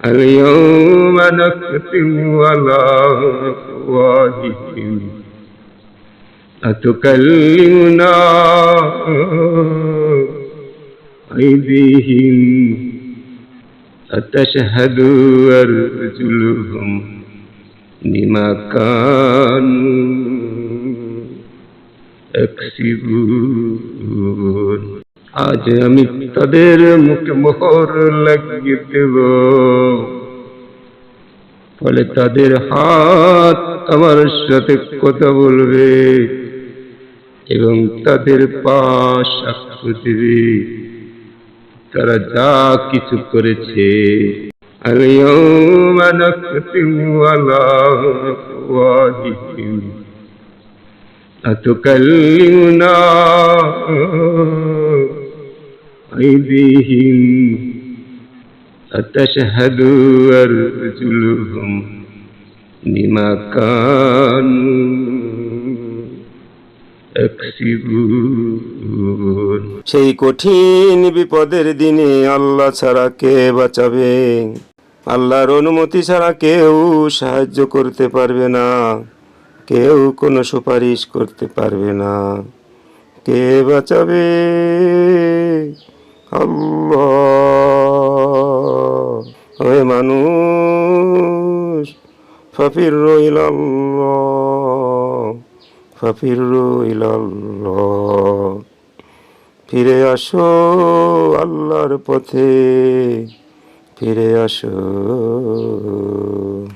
اليوم نختم على أفواههم أتكلمنا أيديهم أتشهد أرجلهم بما كانوا يكسبون। আজ আমি তাদের মুখে মোহর লাগিয়ে দেব, ফলে তাদের হাত আমার সাথে কথা বলবে এবং তাদের পা সাক্ষ্য দেবে তারা যা কিছু করেছে। اليوم نختم على أفواههم أتكلمنا أيديهم أتشهد أرجلهم بما كانوا يكسبون। সেই কঠিন বিপদের দিনে আল্লাহ ছাড়া কে বাঁচাবে? আল্লাহর অনুমতি ছাড়া কেউ সাহায্য করতে পারবে না, কেউ কোনো সুপারিশ করতে পারবে না। কে বাঁচাবে? আল্লাহ। ওহে মানুষ, ফাফিরু ইলাল্লাহ, ফাফিরু ইলাল্লাহ। ফিরে আসো আল্লাহর পথে, ফিরে আসো।